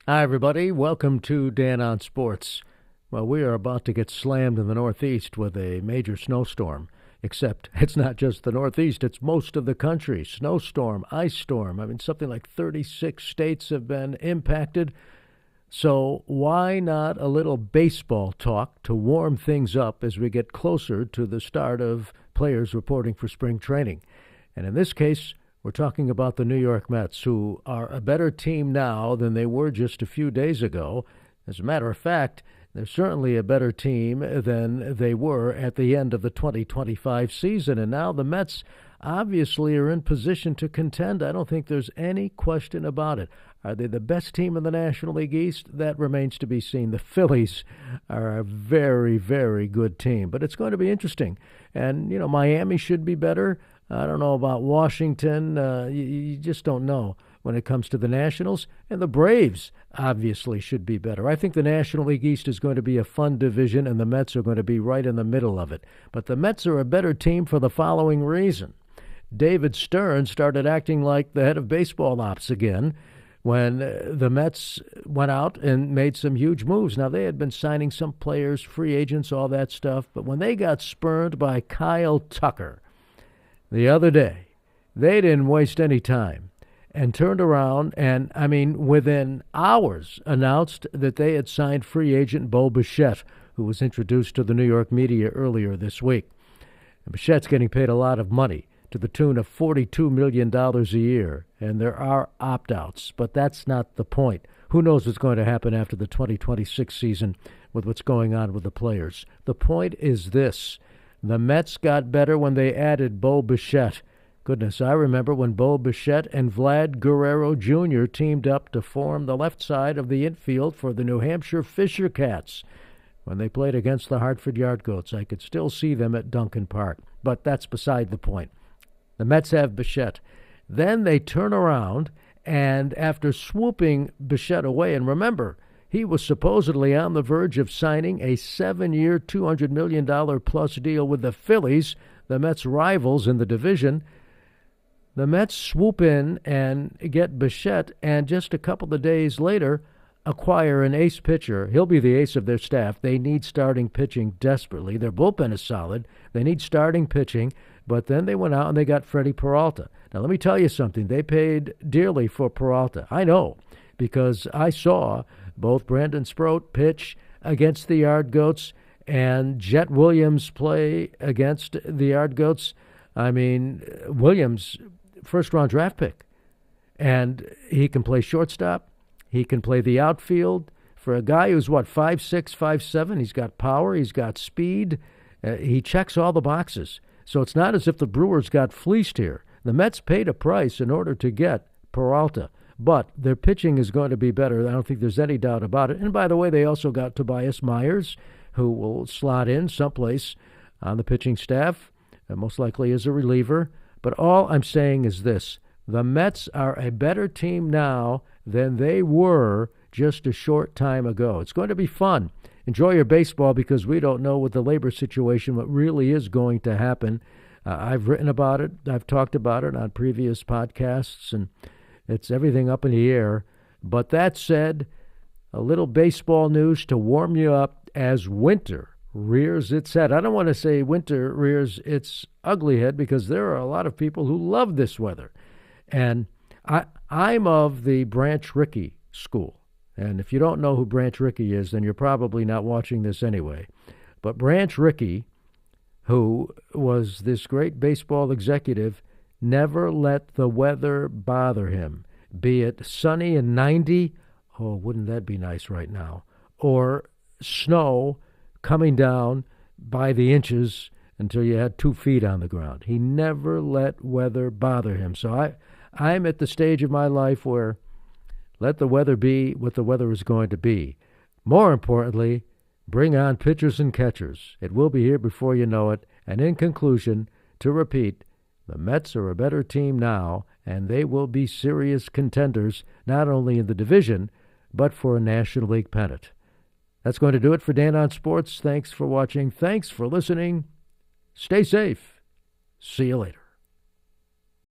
Hi, everybody. Welcome to Dan on Sports. Well, we are about to get slammed in the Northeast with a major snowstorm. Except it's not just the Northeast, it's most of the country. Snowstorm, ice storm. I mean, something like 36 states have been impacted. So, why not a little baseball talk to warm things up as we get closer to the start of players reporting for spring training? And in this case, we're talking about the New York Mets, who are a better team now than they were just a few days ago. As a matter of fact, they're certainly a better team than they were at the end of the 2025 season. And now the Mets obviously are in position to contend. I don't think there's any question about it. Are they the best team in the National League East? That remains to be seen. The Phillies are a very, very good team, but it's going to be interesting. And, Miami should be better. I don't know about Washington. You just don't know when it comes to the Nationals. And the Braves obviously should be better. I think the National League East is going to be a fun division, and the Mets are going to be right in the middle of it. But the Mets are a better team for the following reason. David Stern started acting like the head of baseball ops again when the Mets went out and made some huge moves. Now, they had been signing some players, free agents, all that stuff. But when they got spurned by Kyle Tucker the other day, they didn't waste any time and turned around and, within hours, announced that they had signed free agent Bo Bichette, who was introduced to the New York media earlier this week. And Bichette's getting paid a lot of money, to the tune of $42 million a year, and there are opt-outs, but that's not the point. Who knows what's going to happen after the 2026 season with what's going on with the players. The point is this. The Mets got better when they added Bo Bichette. Goodness, I remember when Bo Bichette and Vlad Guerrero Jr. teamed up to form the left side of the infield for the New Hampshire Fisher Cats. When they played against the Hartford Yard Goats, I could still see them at Duncan Park, but that's beside the point. The Mets have Bichette. Then they turn around, and after swooping Bichette away, and remember, he was supposedly on the verge of signing a 7-year, $200 million plus deal with the Phillies, the Mets' rivals in the division. The Mets swoop in and get Bichette, and just a couple of days later, acquire an ace pitcher. He'll be the ace of their staff. They need starting pitching desperately. Their bullpen is solid. They need starting pitching. But then they went out and they got Freddie Peralta. Now, let me tell you something. They paid dearly for Peralta. I know, because I saw both Brandon Sproat pitch against the Yard Goats and Jet Williams play against the Yard Goats. Williams, first-round draft pick. And he can play shortstop. He can play the outfield. For a guy who's, 5'6", 5'7", he's got power, he's got speed. He checks all the boxes. So it's not as if the Brewers got fleeced here. The Mets paid a price in order to get Peralta, but their pitching is going to be better. I don't think there's any doubt about it. And by the way, they also got Tobias Myers, who will slot in someplace on the pitching staff, most likely as a reliever. But all I'm saying is this. The Mets are a better team now than they were just a short time ago. It's going to be fun. Enjoy your baseball, because we don't know with the labor situation what really is going to happen. I've written about it. I've talked about it on previous podcasts, and it's everything up in the air. But that said, a little baseball news to warm you up as winter rears its head. I don't want to say winter rears its ugly head, because there are a lot of people who love this weather. And I'm of the Branch Rickey school. And if you don't know who Branch Rickey is, then you're probably not watching this anyway. But Branch Rickey, who was this great baseball executive, never let the weather bother him. Be it sunny and 90, oh, wouldn't that be nice right now? Or snow coming down by the inches until you had 2 feet on the ground. He never let weather bother him. So I'm at the stage of my life where let the weather be what the weather is going to be. More importantly, bring on pitchers and catchers. It will be here before you know it. And in conclusion, to repeat, the Mets are a better team now, and they will be serious contenders not only in the division, but for a National League pennant. That's going to do it for Dan on Sports. Thanks for watching. Thanks for listening. Stay safe. See you later.